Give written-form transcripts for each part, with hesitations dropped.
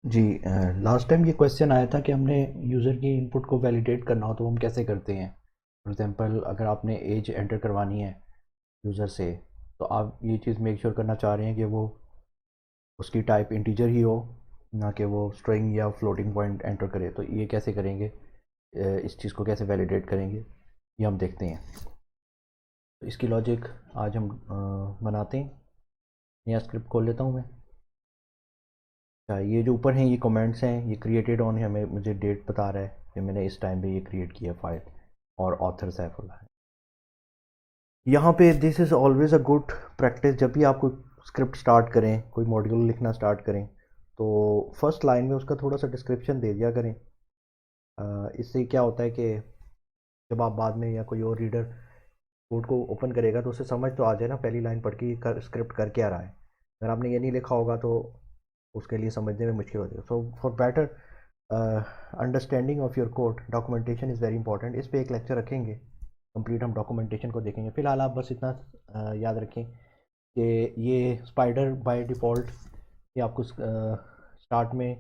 जी last time ये question आया था कि हमने यूज़र की इनपुट को वैलिडेट करना हो तो हम कैसे करते हैं। फॉर एग्जांपल अगर आपने एज एंटर करवानी है यूज़र से, तो आप ये चीज़ मेक श्योर करना चाह रहे हैं कि वो उसकी टाइप इंटीजर ही हो, ना कि वो स्ट्रिंग या फ्लोटिंग पॉइंट एंटर करे। तो ये कैसे करेंगे, इस चीज़ को कैसे वैलिडेट करेंगे, ये हम देखते हैं। तो इसकी लॉजिक आज हम बनाते हैं। नया स्क्रिप्ट खोल लेता हूँ मैं। अच्छा, ये जो ऊपर हैं ये कमेंट्स हैं, ये क्रिएटेड ऑन है, हमें मुझे डेट बता रहा है कि मैंने इस टाइम पे ये क्रिएट किया फाइल, और ऑथर सैफुल्लाह है। यहाँ पे this is always a good practice. जब भी आप कोई स्क्रिप्ट स्टार्ट करें, कोई मॉड्यूल लिखना स्टार्ट करें, तो फर्स्ट लाइन में उसका थोड़ा सा डिस्क्रिप्शन दे दिया करें। इससे क्या होता है कि जब आप बाद में या कोई और रीडर कोड को ओपन करेगा तो उसे समझ तो आ जाए ना, पहली लाइन पढ़ के स्क्रिप्ट कर क्या रहा है। अगर आपने ये नहीं लिखा होगा तो उसके लिए समझने में मुश्किल हो जाएगा। So for better understanding of your code, documentation is very important. इस पे एक लेक्चर रखेंगे कंप्लीट, हम डॉक्यूमेंटेशन को देखेंगे। फिलहाल आप बस इतना याद रखें कि ये स्पाइडर बाय डिफ़ॉल्ट ये आपको स्टार्ट में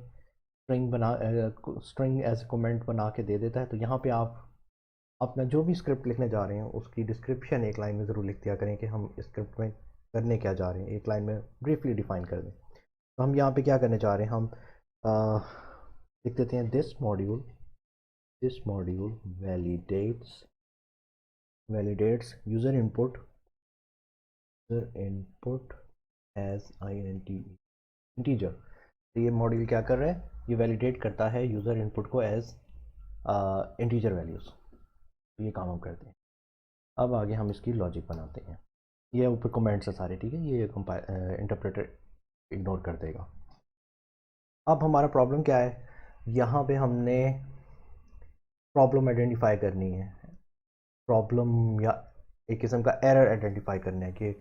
स्ट्रिंग एज कमेंट बना के दे देता है। तो यहाँ पे आप अपना जो भी स्क्रिप्ट लिखने जा रहे हैं उसकी डिस्क्रिप्शन एक लाइन में ज़रूर लिख दिया करें कि हम स्क्रिप्ट में करने क्या जा रहे हैं, एक लाइन में ब्रीफली डिफाइन कर दें। तो हम यहाँ पे क्या करने जा रहे हैं, हम अ, लिख देते हैं this module validates user input as integer. तो ये मॉड्यूल क्या कर रहा है, ये वैलिडेट करता है यूज़र इनपुट को एज इंटीजर वैल्यूज़। तो ये काम हम करते हैं। अब आगे हम इसकी लॉजिक बनाते हैं। ये ऊपर कमेंट्स है सारे, ठीक है, ये इंटरप्रेटर इग्नोर कर देगा। अब हमारा प्रॉब्लम क्या है, यहाँ पे हमने प्रॉब्लम आइडेंटिफाई करनी है। प्रॉब्लम या एक किस्म का एरर आइडेंटिफाई करना है कि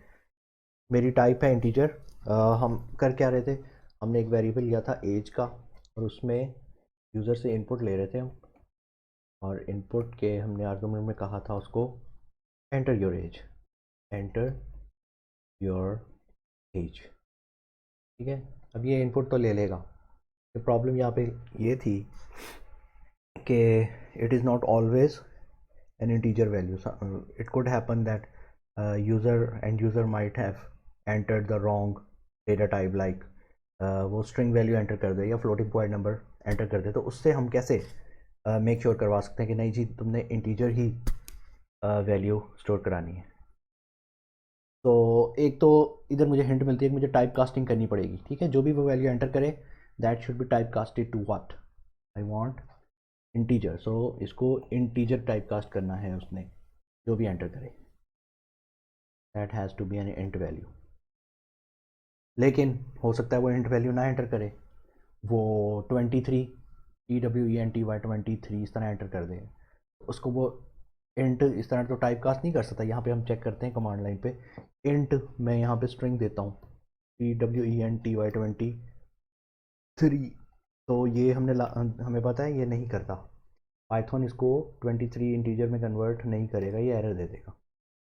मेरी टाइप है इंटीजर। हम कर क्या रहे थे, हमने एक वेरिएबल लिया था एज का, और उसमें यूज़र से इनपुट ले रहे थे हम, और इनपुट के हमने आर्गुमेंट में कहा था उसको enter your as, enter your as. ठीक है, अब ये इनपुट तो ले लेगा। प्रॉब्लम यहाँ पे ये थी कि it is not always an integer value. So, it could happen that user might have entered the wrong data type, like वो string value enter कर दे या floating point number enter कर दे। तो उससे हम कैसे मेक श्योर करवा सकते हैं कि नहीं जी तुमने इंटीजर ही वैल्यू स्टोर करानी है। तो एक तो इधर मुझे हिंट मिलती है कि मुझे टाइप कास्टिंग करनी पड़ेगी। ठीक है, जो भी वो वैल्यू एंटर करे that should be type casted to what, I want integer. So इसको इंटीजर टाइप कास्ट करना है उसने, जो भी एंटर करे that has to be an int value. लेकिन हो सकता है वो इंट वैल्यू ना एंटर करे, वो 23 TWENTY 23 इस तरह एंटर कर दे। उसको वो इंट इस तरह तो टाइप कास्ट नहीं कर सकता। यहाँ पे हम चेक करते हैं कमांड लाइन पे, इंट मैं यहाँ पे स्ट्रिंग देता हूँ TWENTY 23। तो ये हमें पता है ये नहीं करता, पाइथन इसको 23 इंटीजर में कन्वर्ट नहीं करेगा, ये एरर दे देगा,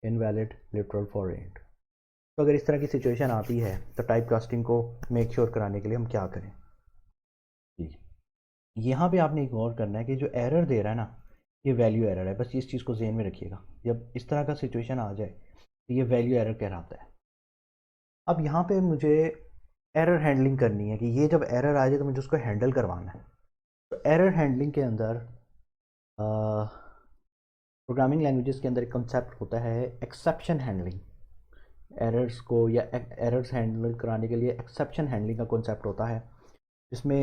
इनवैलिड लिटरल फॉर इंट। तो अगर इस तरह की सिचुएशन आती है तो टाइप कास्टिंग को मेक श्योर कराने के लिए हम क्या करें जी। यहाँ पे आपने इग्नोर करना है कि जो एरर दे रहा है ना, ये वैल्यू एरर है। बस इस चीज़ को ज़हन में रखिएगा, जब इस तरह का सिचुएशन आ जाए तो ये वैल्यू एरर कहलाता है। अब यहाँ पे मुझे एरर हैंडलिंग करनी है कि ये जब एरर आ जाए तो मुझे उसको हैंडल करवाना है। तो एरर हैंडलिंग के अंदर प्रोग्रामिंग लैंग्वेजेस के अंदर एक कंसेप्ट होता है एक्सेप्शन हैंडलिंग। एरर्स को या एरर्स हैंडल कराने के लिए एक्सेप्शन हैंडलिंग का कॉन्सेप्ट होता है। इसमें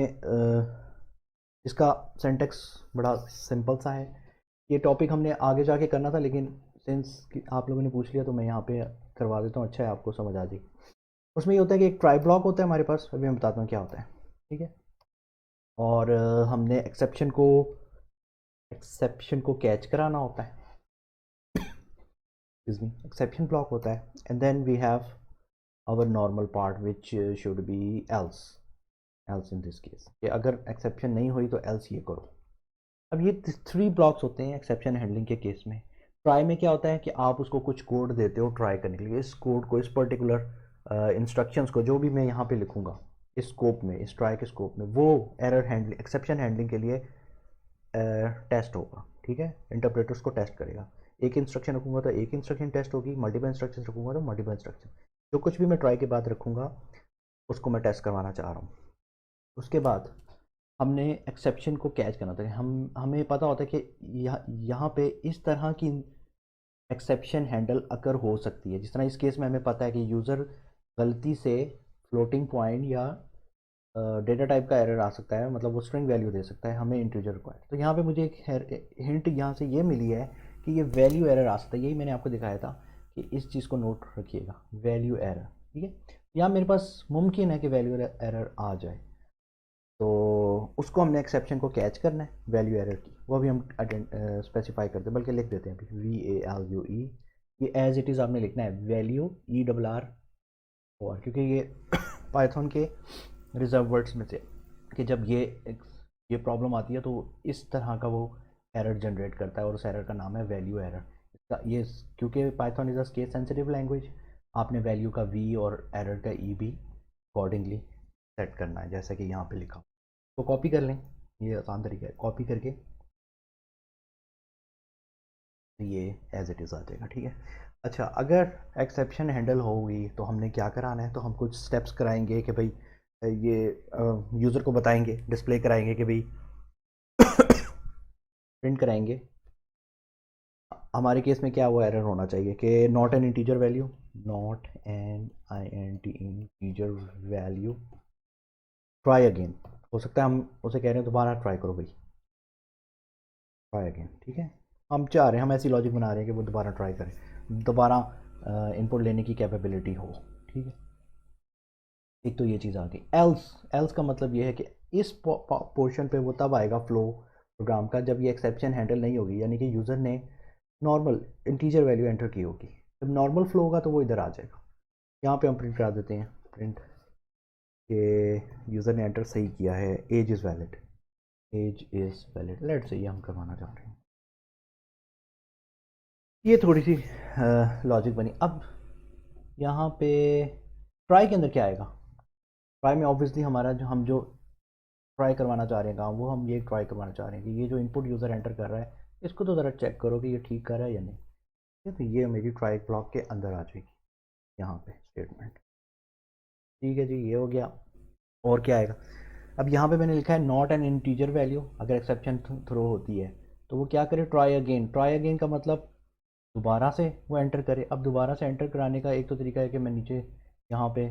इसका सिंटेक्स बड़ा सिंपल सा है। ये टॉपिक हमने आगे जाके करना था, लेकिन सिंस आप लोगों ने पूछ लिया तो मैं यहाँ पे करवा देता हूँ। अच्छा है, आपको समझ आ जाए। उसमें ये होता है कि एक ट्राई ब्लॉक होता है हमारे पास, अभी मैं बताता हूँ क्या होता है। ठीक है, और हमने एक्सेप्शन को कैच कराना होता है, एक्सेप्शन ब्लॉक होता है, and then we have our normal part which should be else in this case, कि अगर एक्सेप्शन नहीं हुई तो एल्स ये करो। अब ये 3 ब्लॉक्स होते हैं एक्सेप्शन हैंडलिंग के केस में। ट्राई में क्या होता है कि आप उसको कुछ कोड देते हो ट्राई करने के लिए। इस कोड को, इस पर्टिकुलर इंस्ट्रक्शंस को, जो भी मैं यहाँ पे लिखूँगा, इस स्कोप में, इस ट्राई के स्कोप में, वो एरर हैंडलिंग, एक्सेप्शन हैंडलिंग के लिए टेस्ट होगा, ठीक है। इंटरप्रेटर उसको टेस्ट करेगा। एक इंस्ट्रक्शन रखूँगा तो एक इंस्ट्रक्शन टेस्ट होगी, मल्टीपल इंस्ट्रक्शन रखूँगा तो मल्टीपल इंस्ट्रक्शन, जो कुछ भी मैं ट्राई के बाद रखूँगा उसको मैं टेस्ट करवाना चाह रहा हूँ। उसके बाद हमने एक्सेप्शन को कैच करना था। हमें पता होता है कि यहाँ पे इस तरह की एक्सेप्शन हैंडल अकर हो सकती है। जिस तरह इस केस में हमें पता है कि यूज़र गलती से फ्लोटिंग पॉइंट या डेटा टाइप का एरर आ सकता है, मतलब वो स्ट्रिंग वैल्यू दे सकता है, हमें इंटीजर रिक्वायर्ड। तो यहाँ पे मुझे एक हिंट यहाँ से ये मिली है कि ये वैल्यू एरर आ सकता है। यही मैंने आपको दिखाया था कि इस चीज़ को नोट रखिएगा, वैल्यू एरर, ठीक है। यहाँ मेरे पास मुमकिन है कि वैल्यू एरर आ जाए, तो उसको हमने एक्सेप्शन को कैच करना है वैल्यू एरर की, वो भी हम स्पेसिफाई करते हैं, बल्कि लिख देते हैं अभी VALUE। ये एज इट इज़ आपने लिखना है, वैल्यू ERR, क्योंकि ये पाइथन के रिजर्व वर्ड्स में से कि जब ये प्रॉब्लम आती है तो इस तरह का वो एरर जनरेट करता है, और उस एरर का नाम है वैल्यू एरर। इसका ये, क्योंकि Python is a case sensitive language, आपने वैल्यू का V और एरर का E भी अकॉर्डिंगली सेट करना है, जैसे कि यहाँ पे लिखा। तो कॉपी कर लें, ये आसान तरीका है, कॉपी करके ये एज इट इज़ आ जाएगा, ठीक है। अच्छा, अगर एक्सेप्शन हैंडल होगी तो हमने क्या कराना है, तो हम कुछ स्टेप्स कराएंगे कि भाई ये यूज़र को बताएंगे, डिस्प्ले कराएंगे कि भाई प्रिंट कराएंगे हमारे केस में क्या हुआ एरर होना चाहिए कि not an integer value, not an INT integer value, try again. हो सकता है हम उसे कह रहे हैं दोबारा ट्राई करो भाई, ट्राई अगेन, ठीक है। हम चाह रहे हैं, हम ऐसी लॉजिक बना रहे हैं कि वो दोबारा ट्राई करें, दोबारा इनपुट लेने की कैपेबिलिटी हो, ठीक है। एक तो ये चीज़ आ गई। एल्स का मतलब ये है कि इस पोर्शन पे वो तब आएगा फ्लो प्रोग्राम का जब ये एक्सेप्शन हैंडल नहीं होगी, यानी कि यूज़र ने नॉर्मल इंटीजर वैल्यू एंटर की होगी। जब नॉर्मल फ्लो होगा तो वो इधर आ जाएगा। यहाँ पे हम प्रिंट करा देते हैं, प्रिंट के यूज़र ने एंटर सही किया है, age is valid, age is valid, let से ये हम करवाना चाह रहे हैं। ये थोड़ी सी लॉजिक बनी। अब यहाँ पे ट्राई के अंदर क्या आएगा, ट्राई में ऑब्वियसली हमारा जो ट्राई करवाना चाह रहे हैं काम, वो हम ये ट्राई करवाना चाह रहे हैं कि ये जो इनपुट यूज़र एंटर कर रहा है इसको तो ज़रा चेक करो कि ये ठीक कर रहा है या नहीं, ठीक है। तो ये मेरी ट्राई ब्लॉक के अंदर आ जाएगी यहाँ पे स्टेटमेंट, ठीक है जी, ये हो गया। और क्या आएगा, अब यहाँ पे मैंने लिखा है नॉट एन इंटीजर वैल्यू, अगर एक्सेप्शन थ्रो होती है तो वो क्या करे, ट्राई अगेन। ट्राई अगेन का मतलब दोबारा से वो एंटर करे। अब दोबारा से एंटर कराने का एक तो तरीका है कि मैं नीचे यहाँ पे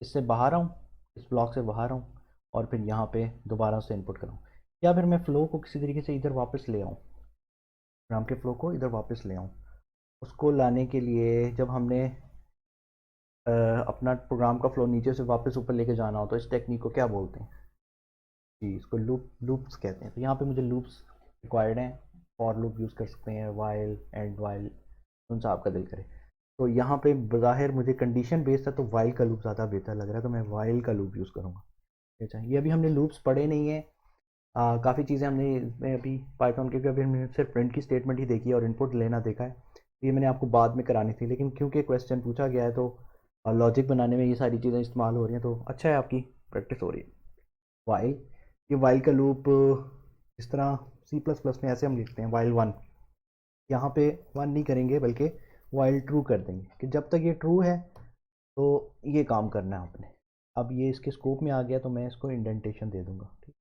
इससे बाहर आऊँ, इस ब्लॉक से बाहर आऊँ और फिर यहाँ पे दोबारा से इनपुट कराऊँ, या फिर मैं फ़्लो को किसी तरीके से इधर वापस ले आऊँ, प्रोग्राम के फ़्लो को इधर वापस ले आऊँ। उसको लाने के लिए जब हमने अपना प्रोग्राम का फ़्लो नीचे से वापस ऊपर लेके जाना हो तो इस टेक्निक को क्या बोलते हैं जी, इसको लूप्स कहते हैं। तो यहाँ पे मुझे लूप्स रिक्वायर्ड हैं, फॉर लूप यूज़ कर सकते हैं, वाइल, एंड वाइल, कौन सा आपका दिल करे। तो यहाँ पे बज़ाहिर मुझे कंडीशन बेस्ड है तो वाइल का लूप ज़्यादा बेहतर लग रहा है, तो मैं वाइल का लूप यूज़ करूँगा। अच्छा, ये अभी हमने लूप्स पढ़े नहीं है, काफ़ी चीज़ें हमने इसमें अभी पाइथन के, अभी हमने सिर्फ प्रिंट की स्टेटमेंट ही देखी है और इनपुट लेना देखा है। ये मैंने आपको बाद में करानी थी, लेकिन क्योंकि क्वेश्चन पूछा गया है तो लॉजिक बनाने में ये सारी चीज़ें इस्तेमाल हो रही हैं, तो अच्छा है आपकी प्रैक्टिस हो रही है। वाइल, ये वाइल का लूप इस तरह C++ में ऐसे हम लिखते हैं, वाइल 1, यहाँ पे 1 नहीं करेंगे बल्कि वाइल ट्रू कर देंगे कि जब तक ये ट्रू है तो ये काम करना है आपने। अब ये इसके स्कोप में आ गया तो मैं इसको इंडेंटेशन दे दूंगा, ठीक।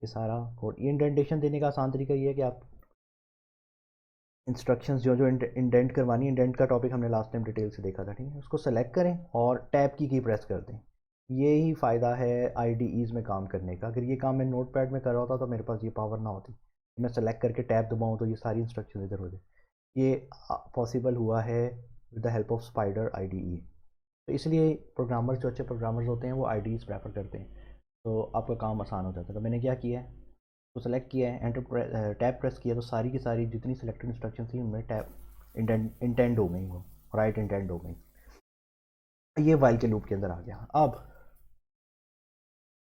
ये सारा कोड, ये इंडेंटेशन देने का आसान तरीका ये है कि आप इंस्ट्रक्शंस जो इंडेंट करवानी, इंडेंट का टॉपिक हमने लास्ट टाइम डिटेल से देखा था, ठीक है। उसको सेलेक्ट करें और टैब की प्रेस कर दें। ये ही फ़ायदा है IDEs में काम करने का। अगर ये काम मैं नोट पैड में कर रहा होता तो मेरे पास ये पावर ना होती, मैं सेलेक्ट करके टैब दबाऊँ तो ये सारी इंस्ट्रक्शन इधर हो जाए। ये पॉसिबल हुआ है with the help of spider IDE। तो इसलिए प्रोग्रामर्स, जो अच्छे प्रोग्रामर्स होते हैं, वो IDEs प्रेफर करते हैं, तो आपका काम आसान हो जाता है। तो मैंने क्या किया है, तो सेलेक्ट किया है, एंटर टैब प्रेस किया, तो सारी की सारी जितनी सिलेक्टेड इंस्ट्रक्शन थी उनमें टैब इंटेंड हो गई, वो राइट इंटेंड हो गई। ये वाइल के लूप के अंदर आ गया। अब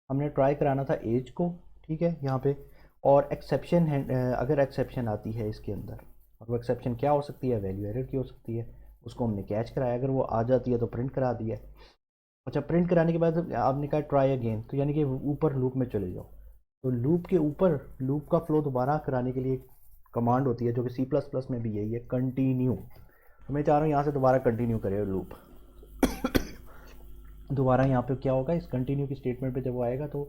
हमने ट्राई कराना था एज को, ठीक है, यहाँ पे। और एक्सेप्शन है, अगर एक्सेप्शन आती है इसके अंदर, और वो एक्सेप्शन क्या हो सकती है, वैल्यू एरर की हो सकती है, उसको हमने कैच कराया। अगर वो आ जाती है तो प्रिंट करा दिया। अच्छा, प्रिंट कराने के बाद आपने कहा ट्राई अगेन, तो यानी कि ऊपर लूप में चले जाओ। तो लूप के ऊपर लूप का फ्लो दोबारा कराने के लिए कमांड होती है जो कि सी प्लस प्लस में भी यही है, कंटिन्यू। तो मैं चाह रहा हूँ यहाँ से दोबारा कंटिन्यू करे लूप। दोबारा यहाँ पे क्या होगा, इस कंटिन्यू की स्टेटमेंट पे जब वो आएगा तो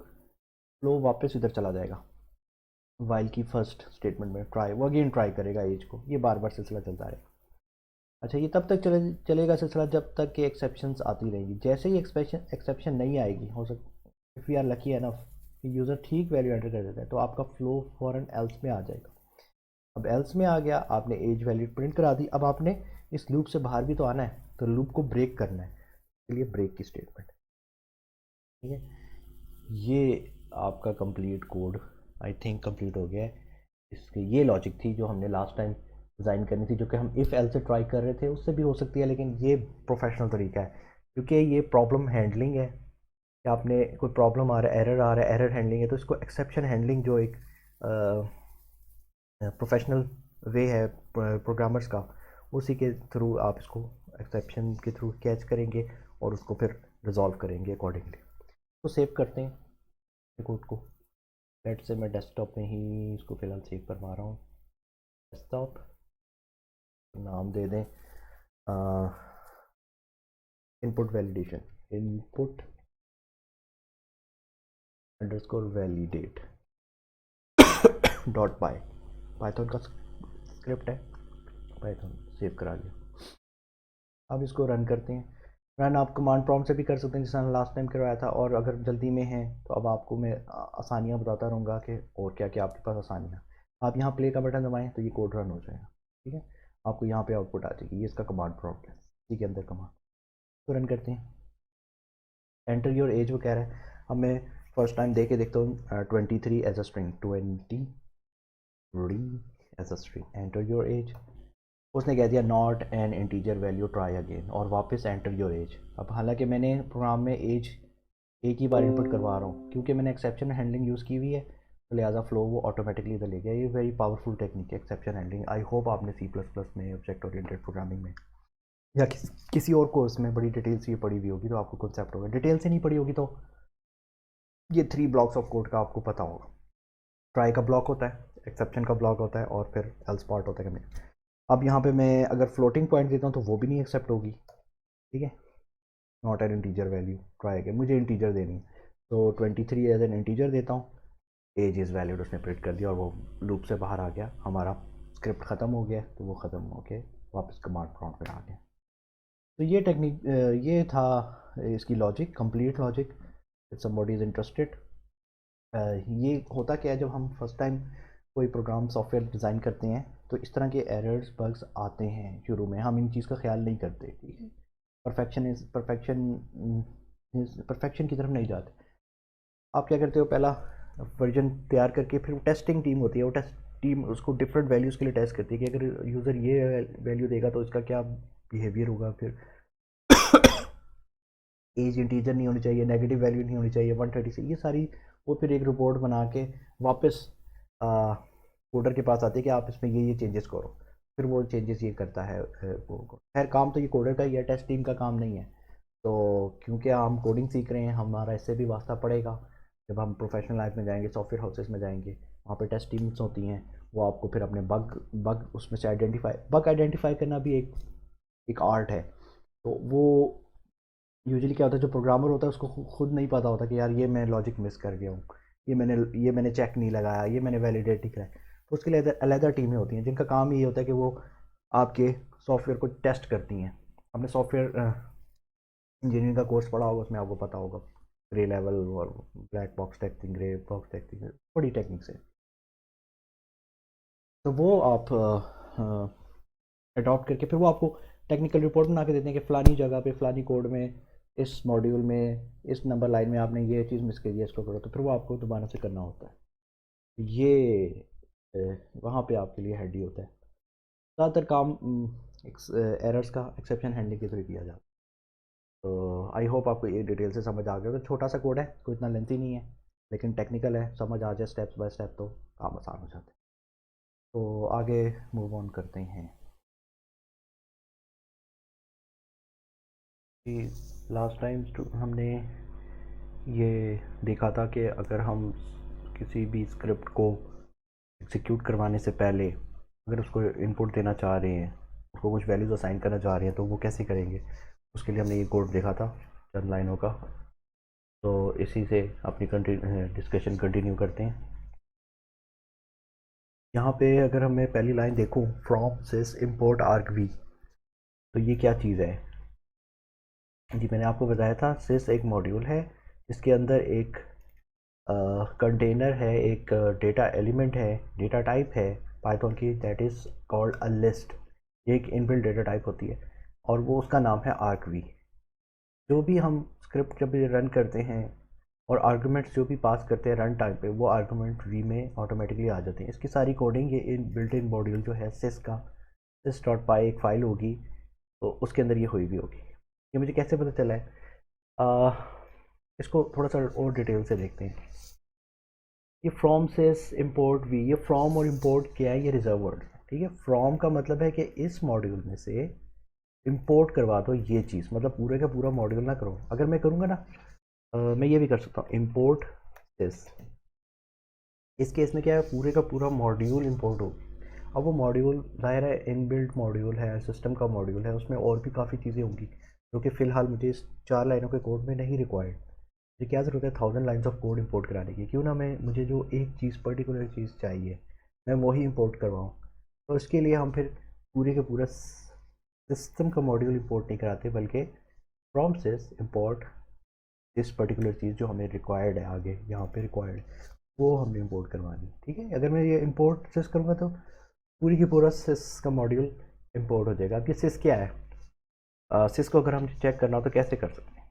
फ्लो वापस इधर चला जाएगा, वाइल की फर्स्ट स्टेटमेंट में ट्राई, वो अगेन ट्राई करेगा एज को। ये बार बार सिलसिला चलता रहेगा। अच्छा, ये तब तक चलेगा सिलसिला जब तक कि एक्सेप्शंस आती रहेंगी। जैसे ही एक्सेप्शन नहीं आएगी, हो सकता if we are lucky enough कि यूज़र ठीक वैल्यू एंटर कर देता है, तो आपका फ्लो फॉरन एल्स में आ जाएगा। अब एल्स में आ गया, आपने एज वैल्यू प्रिंट करा दी, अब आपने इस लूप से बाहर भी तो आना है, तो लूप को ब्रेक करना है, इसके लिए ब्रेक की स्टेटमेंट। ठीक है, ये आपका complete code I think complete हो गया है। इसकी ये लॉजिक थी जो हमने लास्ट टाइम डिज़ाइन करनी थी, जो कि हम इफ़ एल से ट्राई कर रहे थे, उससे भी हो सकती है, लेकिन ये प्रोफेशनल तरीका है क्योंकि ये प्रॉब्लम हैंडलिंग है कि आपने कोई प्रॉब्लम आ रहा है, एरर आ रहा है, एरर हैंडलिंग है, तो इसको एक्सेप्शन हैंडलिंग जो एक प्रोफेशनल वे है प्रोग्रामर्स का, उसी के थ्रू आप इसको एक्सेप्शन के थ्रू कैच करेंगे और उसको फिर रिजॉल्व करेंगे अकॉर्डिंगली। तो सेव करते हैं कोड को। लेट से मैं डेस्कटॉप में ही इसको फ़िलहाल सेव करवा रहा हूँ। डेस्कटॉप नाम दे दें input validation, input underscore validate dot py, Python का स्क्रिप्ट है, पाइथन सेव करा लिया। अब इसको रन करते हैं। रन आप कमांड प्रॉम्प्ट से भी कर सकते हैं जैसा लास्ट टाइम करवाया था, और अगर जल्दी में है तो अब आपको मैं आसानियाँ बताता रहूँगा कि और क्या क्या आपके पास आसानियाँ। आप यहाँ प्ले का बटन दबाएं तो ये कोड रन हो जाएगा। ठीक है, आपको यहाँ पे आउटपुट आ जाएगी, ये इसका कमांड प्रॉम्प्ट है, इसी के अंदर कमांड। तो रन करते हैं। एंटर योर एज वो कह रहा है, अब मैं फर्स्ट टाइम दे के देखता हूँ 23 as a string, 23 as a string, enter your age. उसने कह दिया not an integer value, try again, और वापस एंटर योर एज। अब हालांकि मैंने प्रोग्राम में एज एक ही बार इनपुट करवा रहा हूँ क्योंकि मैंने एक्सेप्शन हैंडलिंग यूज़ की हुई है, तो लिहाजा फ्लो वो ऑटोमेटिकली इधर ले गया। ये वेरी पावरफुल टेक्निक है एक्सेप्शन हैंडलिंग। आई होप आपने सी प्लस प्लस में ऑब्जेक्ट ओरिएंटेड प्रोग्रामिंग में या किसी और कोर्स में बड़ी डिटेल से ये पढ़ी हुई होगी, तो आपको कॉन्सेप्ट होगा। डिटेल से नहीं पढ़ी होगी तो ये 3 ब्लॉक्स ऑफ कोड का आपको पता होगा। ट्राई का ब्लॉक होता है, एक्सेप्शन का ब्लॉक होता है, और फिर एल्स पार्ट होता है। अब यहाँ पे मैं अगर फ्लोटिंग पॉइंट देता हूँ तो वो भी नहीं एक्सेप्ट होगी। ठीक है, not an integer value, try के मुझे इंटीजर देनी है, तो 23 एज एन इंटीजर देता हूँ, एज इज़ वैलिड उसने प्रिंट कर दिया और वो लूप से बाहर आ गया, हमारा स्क्रिप्ट ख़त्म हो गया। तो वो ख़त्म हो के वापस कमांड प्रॉम्प्ट में आ गया। तो ये टेक्निक, ये था इसकी logic, complete logic. If somebody is interested, ये होता क्या है, जब हम फर्स्ट टाइम कोई प्रोग्राम सॉफ्टवेयर डिज़ाइन करते हैं तो इस तरह के एरर्स बग्स आते हैं शुरू में, हम इन चीज़ का ख्याल नहीं करते। ठीक है, परफेक्शन की तरफ नहीं जाते। आप क्या करते हो, पहला वर्जन तैयार करके फिर टेस्टिंग टीम होती है, वो टेस्ट टीम उसको डिफरेंट वैल्यूज़ के लिए टेस्ट करती है कि अगर यूज़र ये वैल्यू देगा तो इसका क्या बिहेवियर होगा। फिर एज इंटीजर नहीं होनी चाहिए, नेगेटिव वैल्यू नहीं होनी चाहिए 130 से, ये सारी वो फिर एक रिपोर्ट बना के वापस कोडर के पास आती है कि आप इसमें ये चेंजेस करो। फिर वो चेंजेस ये करता है। खैर काम तो ये कोडर का ही है, टेस्ट टीम का काम नहीं है। तो क्योंकि हम कोडिंग सीख रहे हैं, हमारा इससे भी वास्ता पड़ेगा। जब हम प्रोफेशनल लाइफ में जाएंगे, सॉफ्टवेयर हाउसेस में जाएंगे, वहाँ पे टेस्ट टीम्स होती हैं, वो आपको फिर अपने बग उसमें से बग आइडेंटिफाई करना भी एक आर्ट है। तो वो यूजुअली क्या होता है, जो प्रोग्रामर होता है उसको खुद नहीं पता होता कि यार ये मैं लॉजिक मिस कर गया हूँ, ये मैंने चेक नहीं लगाया, ये मैंने वैलिडेट नहीं कराया। तो उसके लिए अलग टीमें होती हैं जिनका काम ये होता है कि वो आपके सॉफ्टवेयर को टेस्ट करती हैं। आपने सॉफ्टवेयर इंजीनियरिंग का कोर्स पढ़ा होगा, उसमें आपको पता होगा ग्रे लेवल और black box testing, grey box testing, बड़ी टेक्निक्स है। तो वो आप अडॉप्ट करके फिर वो आपको टेक्निकल रिपोर्ट बना के देते हैं कि फ़लानी जगह पे फ़लानी कोड में इस मॉड्यूल में इस नंबर लाइन में आपने ये चीज़ मिस कर दिया, इसको करो। तो फिर वो आपको दोबारा से करना होता है। ये वहाँ पे आपके लिए हेडी होता है। ज़्यादातर काम एरर्स का एक्सेप्शन हैंडलिंग के थ्रू किया जाता है। तो आई होप आपको ये डिटेल से समझ आ गया। तो छोटा सा कोड है, कोई इतना लेंथी नहीं है, लेकिन टेक्निकल है, समझ आ जाए स्टेप्स बाय स्टेप तो काम आसान हो जाता है। तो आगे मूव ऑन करते हैं कि लास्ट टाइम हमने ये देखा था कि अगर हम किसी भी स्क्रिप्ट को एग्जीक्यूट करवाने से पहले अगर उसको इनपुट देना चाह रहे हैं, उसको कुछ वैल्यूज़ असाइन करना चाह रहे हैं, तो वो कैसे करेंगे। उसके लिए हमने ये कोड देखा था चंद लाइनों का। तो इसी से अपनी डिस्कशन कंटिन्यू करते हैं। यहाँ पे अगर मैं पहली लाइन देखूँ, फ्रॉम सिस इम्पोर्ट आर्ग वी, तो ये क्या चीज़ है जी। मैंने आपको बताया था सिस एक मॉड्यूल है जिसके अंदर एक कंटेनर है, एक डेटा एलिमेंट है, डेटा टाइप है पाइथन की, that is called a list. ये एक इनबिल्ट डेटा टाइप होती है और वो उसका नाम है आर्ग वी। जो भी हम स्क्रिप्ट जब भी रन करते हैं और आर्गूमेंट्स जो भी पास करते हैं रन टाइम पे, वो आर्गूमेंट वी में ऑटोमेटिकली आ जाते हैं। इसकी सारी कोडिंग ये इन बिल्ट इन मॉड्यूल जो है सिस का, सिस डॉट पाई एक फ़ाइल होगी, तो उसके अंदर ये हुई भी होगी। ये मुझे कैसे पता चला है, इसको थोड़ा सा और डिटेल से देखते हैं। ये फ्रॉम सिस इम्पोर्ट वी, ये फ्रॉम और इम्पोर्ट क्या है, ये रिजर्व वर्ड, ठीक है। फ्रॉम का मतलब है कि इस मॉड्यूल में से इम्पोर्ट करवा दो ये चीज़, मतलब पूरे का पूरा मॉड्यूल ना करो। अगर मैं करूँगा ना, मैं ये भी कर सकता हूँ इम्पोर्ट दिस। इस केस में क्या है, पूरे का पूरा मॉड्यूल इंपोर्ट होगी। अब वो मॉड्यूल ज़ाहिर है इनबिल्ट मॉड्यूल है, सिस्टम का मॉड्यूल है, उसमें और भी काफ़ी चीज़ें होंगी जो कि फ़िलहाल मुझे इस 4 लाइनों के कोड में नहीं रिक्वायर्ड। मुझे क्या ज़रूरत है 1000 लाइन्स ऑफ कोड इंपोर्ट कराने की, क्यों ना मैं मुझे जो एक चीज़ पर्टिकुलर चीज़ चाहिए मैं वही इंपोर्ट करवाऊँ। तो इसके लिए हम फिर पूरे के पूरा सिस्टम का मॉड्यूल इंपोर्ट नहीं कराते, बल्कि from sys import this particular चीज़ जो हमें रिक्वायर्ड है, आगे यहाँ पे रिक्वायर्ड है, वो हमने इंपोर्ट करवानी, ठीक है। अगर मैं ये इंपोर्ट सिस करूँगा तो पूरी की पूरा सिस का मॉड्यूल इंपोर्ट हो जाएगा। अब ये सिस क्या है, सिस को अगर हम चेक करना हो तो कैसे कर सकते हैं,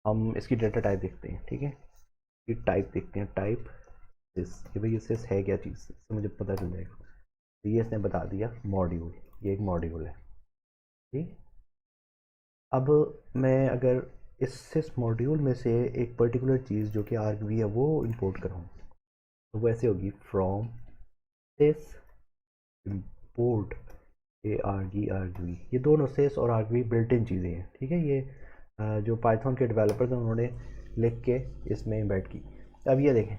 हम इसकी डेटा टाइप देखते हैं, ठीक है। ये टाइप देखते हैं, टाइप सिस, कि भाई ये सिस है क्या चीज़, इससे मुझे पता चल जाएगा। तो ये इसने बता दिया मॉड्यूल, ये एक मॉड्यूल है, ठीक। अब मैं अगर इस सिस मॉड्यूल में से एक पर्टिकुलर चीज़ जो कि आर्ग है वो इंपोर्ट कराऊँ, तो वो ऐसे होगी फ्रॉम सिस इम्पोर्ट ARG ये दोनों सिस और आर्ग बिल्ट इन चीज़ें हैं, ठीक है। ये जो पाइथन के डेवलपर्स हैं उन्होंने लिख के इसमें इम्बेड की। अब ये देखें,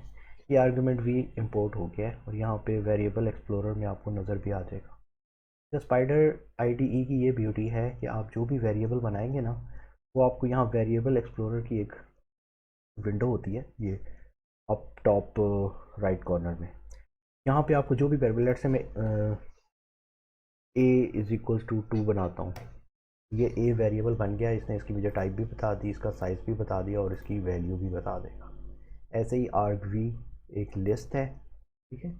ये आर्गूमेंट भी इंपोर्ट हो गया है और यहाँ पे वेरिएबल एक्सप्लोरर में आपको नज़र भी आ जाएगा। तो स्पाइडर IDE की ये ब्यूटी है कि आप जो भी वेरिएबल बनाएंगे ना, वो आपको यहाँ वेरिएबल एक्सप्लोरर की एक विंडो होती है, ये अप टॉप राइट कॉर्नर में। यहाँ पे आपको जो भी वेरिएबल से मैं a इज़ इक्वल्स टू 2 बनाता हूँ, ये a वेरिएबल बन गया, इसने इसकी मुझे टाइप भी बता दी, इसका साइज़ भी बता दिया और इसकी वैल्यू भी बता देगा। ऐसे ही argv एक लिस्ट है, ठीक है,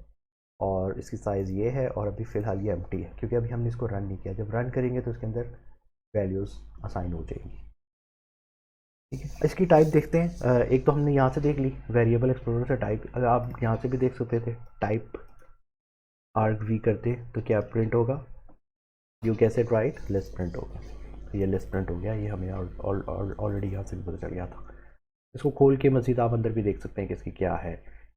और इसकी साइज़ ये है और अभी फ़िलहाल ये एम्प्टी है क्योंकि अभी हमने इसको रन नहीं किया। जब रन करेंगे तो इसके अंदर वैल्यूज़ असाइन हो जाएंगी, ठीक है। इसकी टाइप देखते हैं, एक तो हमने यहाँ से देख ली वेरिएबल एक्सप्लोरर से टाइप, अगर आप यहाँ से भी देख सकते थे टाइप argv करते तो क्या प्रिंट होगा, यू कैसे राइट लिस्ट प्रिंट होगा। तो ये लिस्ट प्रिंट हो गया, ये हमें ऑलरेडी यहाँ से भी पता चल गया था। इसको खोल के मज़ीद आप अंदर भी देख सकते हैं कि इसकी क्या है।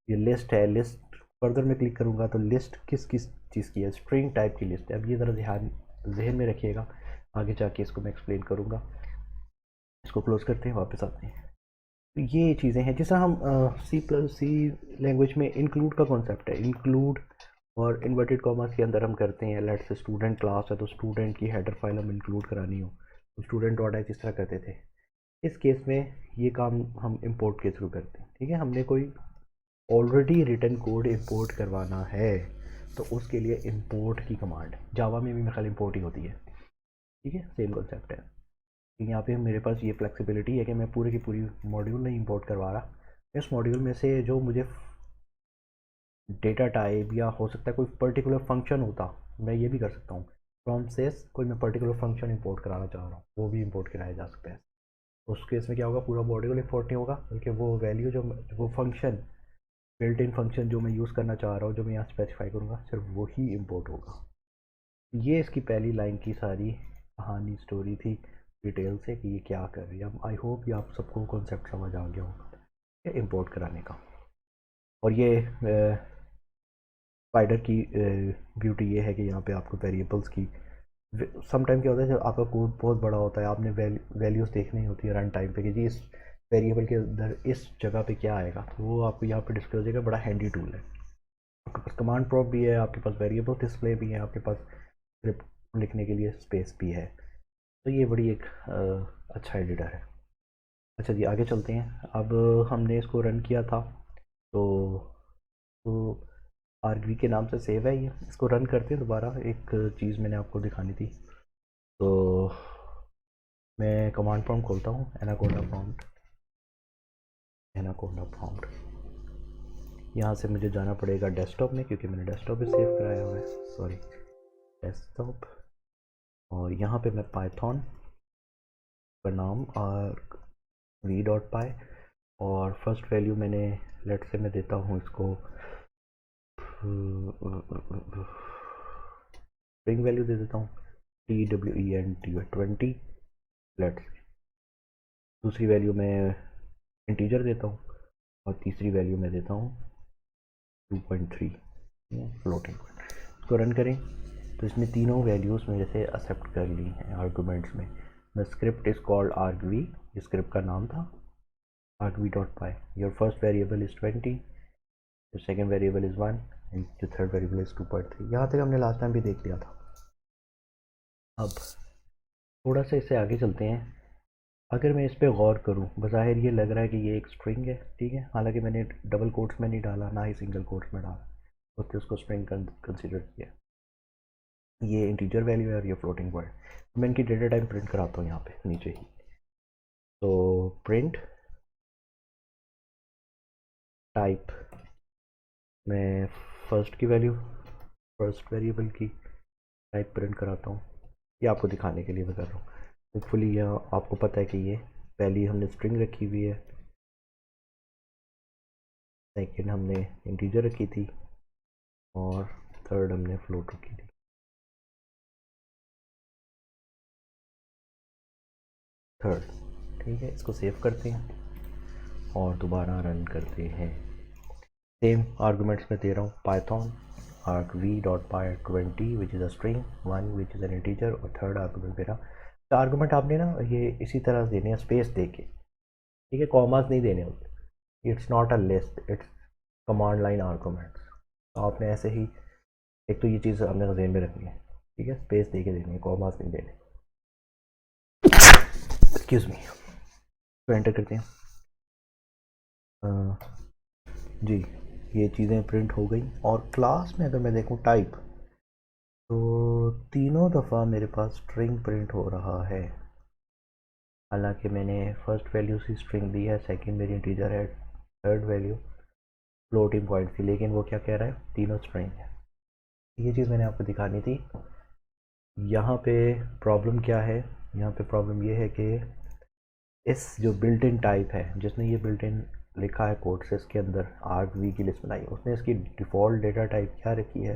ये लिस्ट है, लिस्ट फर्दर में क्लिक करूँगा तो लिस्ट किस किस चीज़ की है, स्ट्रिंग टाइप की लिस्ट है। अब ये ज़रा जहन में रखिएगा, आगे जाके इसको मैं एक्सप्लेन करूँगा। इसको क्लोज़ करते हैं, वापस आते हैं। तो ये चीज़ें हैं जिसे हम C++ लैंग्वेज में इंक्लूड का कॉन्सेप्ट है, इंक्लूड और इन्वर्टेड कॉमर्स के अंदर हम करते हैं। लेट्स से स्टूडेंट क्लास है तो स्टूडेंट की हेडर फाइल हम इंक्लूड करानी हो तो स्टूडेंट डॉट एच इस तरह करते थे। इस केस में ये काम हम इंपोर्ट के थ्रू करते हैं, ठीक है। हमने कोई ऑलरेडी रिटन कोड इंपोर्ट करवाना है तो उसके लिए इंपोर्ट की कमांड जावा में भी मेरे ख्याल इंपोर्ट ही होती है, ठीक है, सेम कॉन्सेप्ट है। यहाँ पे मेरे पास ये फ्लेक्सिबिलिटी है कि मैं पूरी की पूरी मॉड्यूल नहीं इंपोर्ट करवा रहा, इस मॉड्यूल में से जो मुझे डेटा टाइप या हो सकता है कोई पर्टिकुलर फंक्शन होता, मैं ये भी कर सकता हूँ फ्रॉम सेस कोई मैं पर्टिकुलर फंक्शन इंपोर्ट कराना चाह रहा हूँ, वो भी इंपोर्ट कराया जा सकता है। उस केस में क्या होगा, पूरा मॉड्यूल इंपोर्ट नहीं होगा बल्कि वो वैल्यू जो वो फंक्शन बिल्ट इन फंक्शन जो मैं यूज़ करना चाह रहा हूँ, जो मैं यहाँ स्पेसिफाई करूँगा, सिर्फ वही इंपोर्ट होगा। ये इसकी पहली लाइन की सारी कहानी स्टोरी थी डिटेल से कि ये क्या कर रही है। आई होप ये आप सबको कॉन्सेप्ट समझ आ गया होगा इंपोर्ट कराने का। और ये स्पाइडर की ब्यूटी ये है कि यहाँ पे आपको वेरिएबल्स की सम टाइम क्या होता है जब आपका कोड बहुत बड़ा होता है, आपने वैल्यूज़ देखनी होती है रन टाइम पे कि जी इस वेरिएबल के अंदर इस जगह पे क्या आएगा, तो वो आपको यहाँ पे डिस्प्ले हो जाएगा। बड़ा हैंडी टूल है। आपके पास कमांड प्रॉम्प्ट भी है, आपके पास वेरिएबल डिस्प्ले भी है, आपके पास स्क्रिप्ट लिखने के लिए स्पेस भी है। तो ये बड़ी एक अच्छा एडिटर है। अच्छा जी, आगे चलते हैं। अब हमने इसको रन किया था, तो आरग्वी के नाम से सेव है ये। इसको रन करते हैं दोबारा। एक चीज़ मैंने आपको दिखानी थी, तो मैं कमांड प्रॉम्प्ट खोलता हूँ, एनाकोंडा प्रॉम्प्ट। यहाँ से मुझे जाना पड़ेगा डेस्कटॉप में, क्योंकि मैंने डेस्कटॉप पे सेव कराया हुआ है, सॉरी डेस्कटॉप। और यहाँ पे मैं पाइथन का नाम और v.py, और फर्स्ट वैल्यू मैंने लेट से मैं देता हूँ इसको स्ट्रिंग वैल्यू दे देता हूँ TWENT 20 लेट से। दूसरी वैल्यू मैं इंटीजर देता हूँ, और तीसरी वैल्यू मैं देता हूँ 2.3 फ्लोटिंग पॉइंट। इसको रन करें तो इसने तीनों वैल्यूज़ मेरे से एक्सेप्ट कर ली हैं आर्गूमेंट्स में। The script is called argv, ये स्क्रिप्ट का नाम था argv.py। Your first variable is 20, your second variable is 1 and your third variable is 2.3। यहाँ तक हमने लास्ट टाइम भी देख लिया था। अब थोड़ा सा इससे आगे चलते हैं। अगर मैं इस पर गौर करूं, बज़ाहिर ये लग रहा है कि ये एक स्ट्रिंग है, ठीक है, हालांकि मैंने डबल कोट्स में नहीं डाला, ना ही सिंगल कोट्स में डाला, उसने उसको स्ट्रिंग कंसिडर किया। ये इंटीजर वैल्यू है और ये फ्लोटिंग पॉइंट। मैं इनकी डेटा टाइप प्रिंट कराता हूँ यहाँ पे नीचे ही। तो प्रिंट टाइप, मैं फर्स्ट की वैल्यू, फर्स्ट वेरिएबल की टाइप प्रिंट कराता हूँ। ये आपको दिखाने के लिए मैं कर रहा हूँ। होपफुली यह आपको पता है कि ये पहली हमने स्ट्रिंग रखी हुई है, सेकेंड हमने इंटीजर रखी थी, और थर्ड हमने फ्लोट रखी थी। थर्ड, ठीक है। इसको सेव करते हैं और दोबारा रन करते हैं। सेम आर्गूमेंट्स में दे रहा हूँ, Python argv.py 20 which is a string, 1 which is an integer, और थर्ड आर्गूमेंट मेरा। तो आर्गूमेंट आपने ना ये इसी तरह देने हैं, स्पेस दे के, ठीक है, कॉमास नहीं देने होते। It's not a list, it's command line arguments. तो आपने ऐसे ही, एक तो ये चीज़ आपने ज़हन में रखनी है, ठीक है, स्पेस दे के देनी है, कॉमास नहीं देने। Excuse me. तो एंटर करते हैं। जी, ये चीज़ें प्रिंट हो गई। और क्लास में अगर मैं देखूँ टाइप, तो तीनों दफ़ा मेरे पास स्ट्रिंग प्रिंट हो रहा है। हालांकि मैंने फर्स्ट वैल्यू से स्ट्रिंग दी है, सेकंड मेरी इंटीजर है, थर्ड वैल्यू फ्लोटिंग पॉइंट थी, लेकिन वो क्या कह रहा है, तीनों स्ट्रिंग है। ये चीज़ मैंने आपको दिखानी थी। यहाँ पे प्रॉब्लम क्या है, यहाँ पे प्रॉब्लम ये है कि इस जो बिल्ट इन टाइप है, जिसने ये बिल्ट इन लिखा है कोड से, इसके अंदर argv की लिस्ट बनाई, उसने इसकी डिफ़ॉल्ट डेटा टाइप क्या रखी है,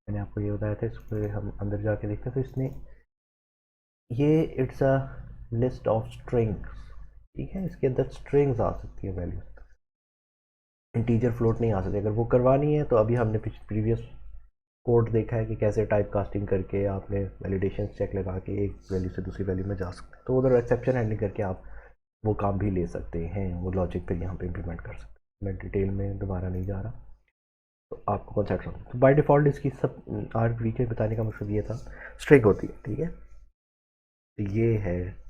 मैंने आपको ये बताया था। इसको हम अंदर जाके देखते हैं, तो इसने ये it's a list of strings, ठीक है, इसके अंदर स्ट्रिंग्स आ सकती है वैल्यू, इंटीजर फ्लोट नहीं आ सकती। अगर वो करवानी है तो अभी हमने प्रीवियस कोड देखा है कि कैसे टाइप कास्टिंग करके आपने वैलिडेशन चेक लगा के एक वैल्यू से दूसरी वैल्यू में जा सकते हैं। तो उधर एक्सेप्शन हैंडलिंग करके आप वो काम भी ले सकते हैं, वो लॉजिक फिर यहाँ पे इम्प्लीमेंट कर सकते हैं। मैं डिटेल में दोबारा नहीं जा रहा, तो आपको कॉन्सेप्ट समझ। तो बाय डिफ़ॉल्ट इसकी सब आरग्वी के बताने का मकसद ये था, स्ट्रिंग होती है, ठीक है। तो ये है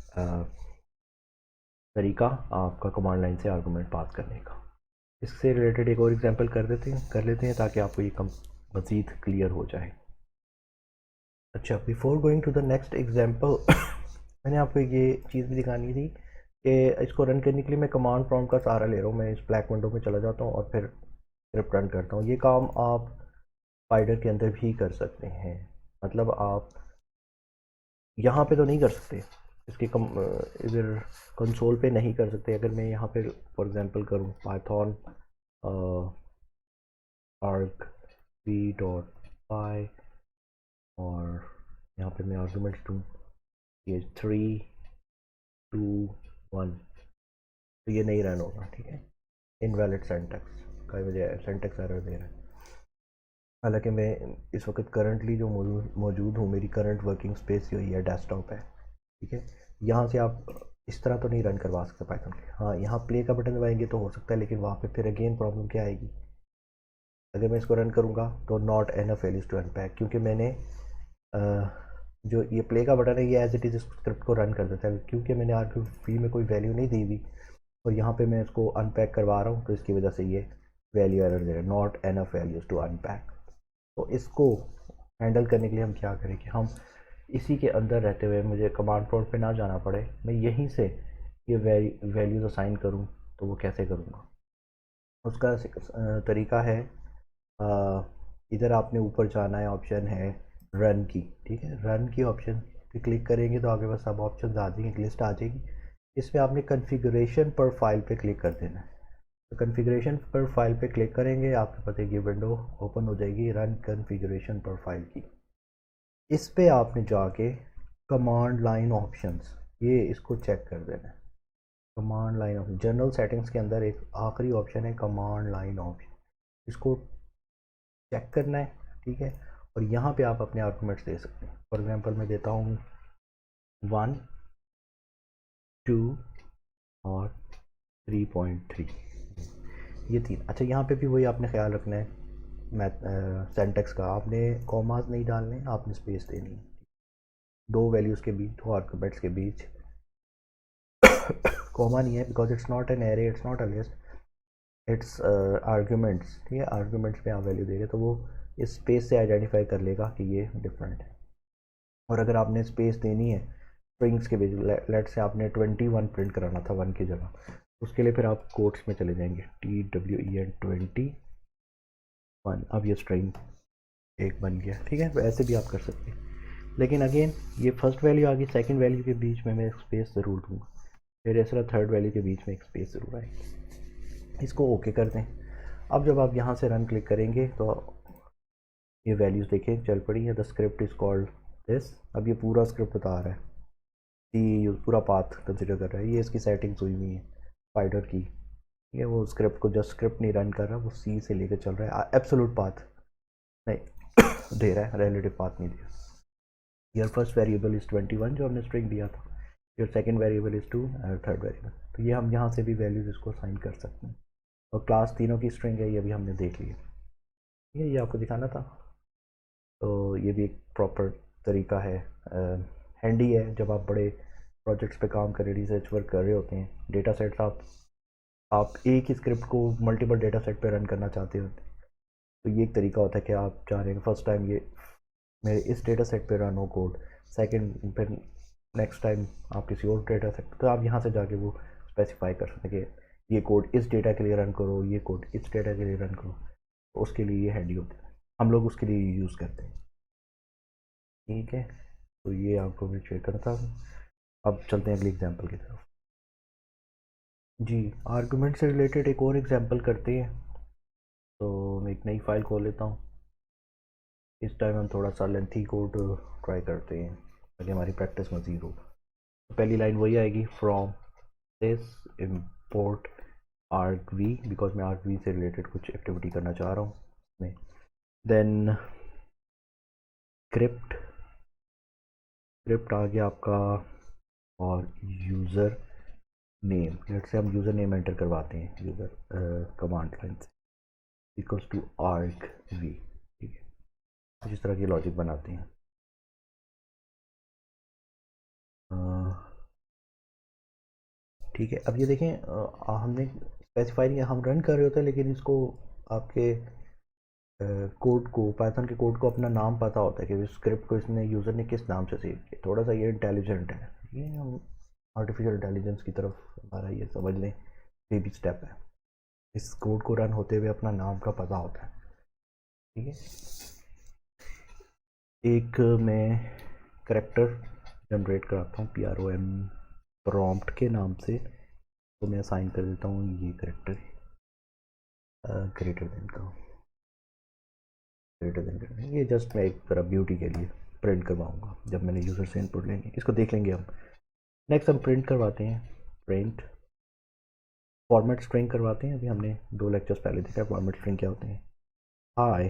तरीका आपका कमांड लाइन से आर्गूमेंट पास करने का। इससे रिलेटेड एक और एग्जांपल कर लेते हैं ताकि आपको ये कम मज़ीद क्लियर हो जाए। अच्छा, before going to the next example मैंने आपको ये चीज़ भी दिखानी थी कि इसको रन करने के लिए मैं कमांड प्रॉम्प्ट का सहारा ले रहा हूँ। मैं इस ब्लैक विंडो में चला जाता हूँ और फिर स्क्रिप्ट रन करता हूँ। ये काम आप स्पाइडर के अंदर भी कर सकते हैं, मतलब आप यहाँ पे तो नहीं कर सकते, इसके इधर कंसोल पे नहीं कर सकते। अगर मैं यहाँ पे फॉर एग्जांपल करूँ पाइथन argv.py, और यहाँ पे मैं आर्गूमेंट्स दूँ ये 3 2 1, तो ये नहीं रन होगा, ठीक है। इनवैलिड सेंटेक्स का वजह सेंटेक्स एरर दे रहा है। हालांकि मैं इस वक्त करंटली जो मौजूद हूँ, मेरी करंट वर्किंग स्पेस यही है, डेस्कटॉप है। ठीक है, यहाँ से आप इस तरह तो नहीं रन करवा सकते पाइथन के। हाँ, यहाँ प्ले का बटन दबाएंगे तो हो सकता है, लेकिन वहाँ पे फिर अगेन प्रॉब्लम क्या आएगी, अगर मैं इसको रन करूँगा तो not enough values to unpack, क्योंकि मैंने जो ये प्ले का बटन है ये एज इट इज़ स्क्रिप्ट को रन कर देता है, क्योंकि मैंने आरग्यू में कोई वैल्यू नहीं दी हुई और यहाँ पे मैं इसको अनपैक करवा रहा हूँ, तो इसकी वजह से ये वैल्यू एरर दे रहा है, not enough values to unpack. तो इसको हैंडल करने के लिए हम क्या करें कि हम इसी के अंदर रहते हुए, मुझे कमांड प्रॉम्प्ट पे ना जाना पड़े, मैं यहीं से ये वैल्यूज असाइन करूँ। तो वो कैसे करूँगा, उसका तरीका है, इधर आपने ऊपर जाना है, ऑप्शन है रन की। ठीक है, रन की ऑप्शन पे क्लिक करेंगे तो आपके पास सब ऑप्शन आ जाएंगे, एक लिस्ट आ जाएगी। इसमें आपने कॉन्फ़िगरेशन पर फाइल पे क्लिक कर देना है। तो कॉन्फ़िगरेशन पर फाइल पे क्लिक करेंगे, आपके पास एक ये विंडो ओपन हो जाएगी, रन कॉन्फ़िगरेशन पर फाइल की। इस पे आपने जाके कमांड लाइन ऑप्शंस, ये इसको चेक कर देना है। Command line option, general settings के अंदर एक आखिरी ऑप्शन है कमांड लाइन ऑप्शन, इसको चेक करना है। ठीक है, और यहाँ पे आप अपने आर्गूमेंट्स दे सकते हैं। फॉर एग्जांपल मैं देता हूँ 1, 2 और 3.3, ये 3। अच्छा, यहाँ पे भी वही आपने ख्याल रखना है, मैथ सेंटेक्स का, आपने कॉमास नहीं डालने, आपने स्पेस देनी है दो वैल्यूज़ के बीच, दो आर्गूमेंट्स के बीच। कॉमा नहीं है because it's not an array, it's not a list, it's arguments. ठीक है, आर्गूमेंट्स में आप वैल्यू दे रहे तो वो इस स्पेस से आइडेंटिफाई कर लेगा कि ये डिफरेंट है। और अगर आपने स्पेस देनी है स्ट्रिंग्स के बीच, लेट से आपने 21 प्रिंट कराना था 1 की जगह, उसके लिए फिर आप कोट्स में चले जाएंगे, TWEN 21, अब ये स्ट्रिंग एक बन गया। ठीक है, ऐसे भी आप कर सकते हैं, लेकिन अगेन ये फर्स्ट वैल्यू आ गई, सेकंड वैल्यू के बीच में मैं एक स्पेस ज़रूर दूँगा, फिर इस तरह थर्ड वैल्यू के बीच में एक स्पेस ज़रूर आएगी। इसको ओके कर दें। अब जब आप यहाँ से रन क्लिक करेंगे तो ये वैल्यूज़ देखें चल पड़ी है, the script is called this. अब ये पूरा स्क्रिप्ट बता रहा है, ये पूरा पाथ कंसिडर कर रहा है, ये इसकी सेटिंग्स हुई हुई है स्पाइडर की। ये वो स्क्रिप्ट को जस्ट स्क्रिप्ट नहीं रन कर रहा, वो सी से लेकर चल रहा है, एब्सोल्यूट पाथ नहीं दे रहा है, रिलेटिव पाथ नहीं दे रहा। योर फर्स्ट वेरिएबल इज़ 21 जो हमने स्ट्रिंग दिया था, योर सेकंड वेरिएबल इज़ 2 और थर्ड वेरिएबल, तो ये हम यहाँ से भी वैल्यूज़ इसको असाइन कर सकते हैं। और क्लास तीनों की स्ट्रिंग है, ये भी हमने देख लिया। ये आपको दिखाना था, तो ये भी एक प्रॉपर तरीका है, हैंडी है जब आप बड़े प्रोजेक्ट्स पे काम कर रहे, रिसर्च वर्क कर रहे होते हैं, डेटा सेट्स आप एक ही स्क्रिप्ट को मल्टीपल डेटा सेट पे रन करना चाहते होते हैं, तो ये एक तरीका होता है कि आप चाह रहे हैं फर्स्ट टाइम ये मेरे इस डेटा सेट पे रन हो कोड, सेकंड फिर नेक्स्ट टाइम आप किसी और डेटा सेट, तो आप यहाँ से जाके वो स्पेसिफाई कर सकते हैं कि ये कोड इस डेटा के लिए रन करो, ये कोड इस डेटा के लिए रन करो, तो उसके लिए ये हैंडी होता है, हम लोग उसके लिए यूज़ करते हैं। ठीक है, तो ये आपको मैं शेयर करना था। अब चलते हैं अगली एग्जांपल की तरफ। जी, आर्गुमेंट से रिलेटेड एक और एग्जांपल करते हैं। तो मैं एक नई फाइल खोल लेता हूँ, इस टाइम हम थोड़ा सा लेंथी कोड ट्राई करते हैं ताकि हमारी प्रैक्टिस मज़ीद हो। तो पहली लाइन वही आएगी, from this import argv, because मैं argv से रिलेटेड कुछ एक्टिविटी करना चाह रहा हूँ इसमें। देन स्क्रिप्ट आ गया आपका, और यूज़र नेम, लेट से हम यूज़र नेम एंटर करवाते हैं, यूज़र कमांड लाइन से इक्वल्स टू argv। ठीक है, कुछ इस तरह की लॉजिक बनाते हैं। ठीक है, अब ये देखें, हमने स्पेसिफाई नहीं, हम रन कर रहे होते हैं, लेकिन इसको आपके कोड को, पाइथन के कोड को अपना नाम पता होता है कि स्क्रिप्ट को इसने यूज़र ने किस नाम से सेव किया। थोड़ा सा ये इंटेलिजेंट है, ये हम आर्टिफिशियल इंटेलिजेंस की तरफ हमारा ये समझ लें बेबी स्टेप है, इस कोड को रन होते हुए अपना नाम का पता होता है। ठीक है, एक मैं करेक्टर जनरेट कराता हूँ, PROM प्रॉम्प्ट के नाम से, तो मैं असाइन कर देता हूँ ये करेक्टर ग्रेटर देन का, ये जस्ट मैं एक तरह ब्यूटी के लिए प्रिंट करवाऊँगा जब मैंने यूज़र से इनपुट लेंगे, इसको देख लेंगे हम। नेक्स्ट हम प्रिंट करवाते हैं, प्रिंट फॉर्मेट स्ट्रिंग करवाते हैं। अभी हमने 2 लेक्चर्स पहले देखा है फॉर्मेट स्ट्रिंग क्या होते हैं। हाय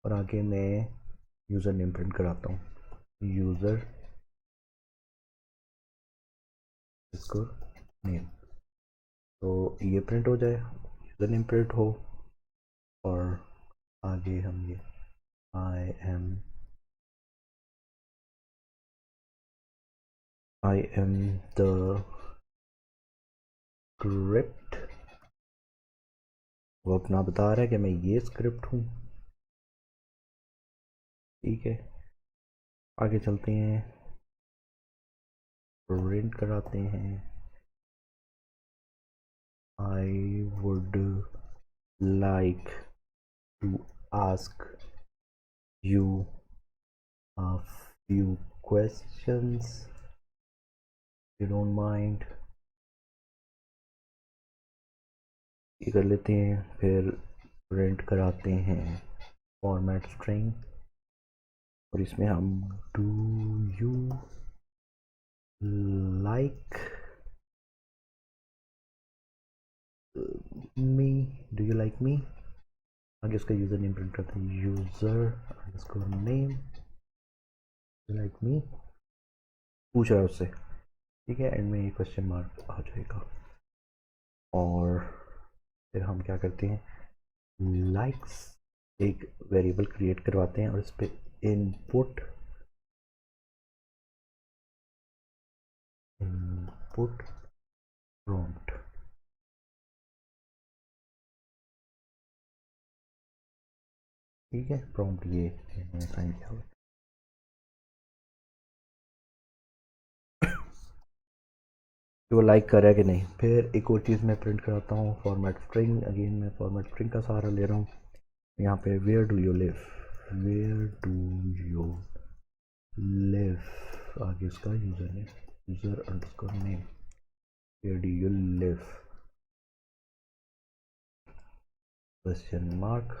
और आगे मैं यूज़र नेम प्रिंट कराता हूँ, यूज़र इसको नेम, तो ये प्रिंट हो जाए, यूज़र नेम प्रिंट हो, और आगे हम ये आई एम द स्क्रिप्ट, वो अपना बता रहा है कि मैं ये स्क्रिप्ट हूँ। ठीक है, आगे चलते हैं, प्रिंट कराते हैं, I would like to ask you a few questions, you don't mind, ये कर लेते हैं। फिर प्रिंट कराते हैं फॉर्मेट स्ट्रिंग, और इसमें हम do you like me, do you like me, आगे उसका यूज़र नेम प्रिंट करते हैं, user underscore name, like me, पूछ रहा है उससे। ठीक है, एंड में ये क्वेश्चन मार्क आ जाएगा। और फिर हम क्या करते हैं, लाइक्स एक वेरिएबल क्रिएट करवाते हैं और इस पर इनपुट प्रॉम्प्ट, ठीक है, प्रॉम्प्ट ये मैंने साइन किया हुआ। तो वो लाइक कर रहा है कि नहीं। फिर एक और चीज़ मैं प्रिंट कराता हूँ, फॉर्मेट स्ट्रिंग, अगेन मैं फॉर्मेट स्ट्रिंग का सहारा ले रहा हूँ। यहाँ पे where do you live, where do you live, आगे उसका user name, user underscore name, where do you live, question mark,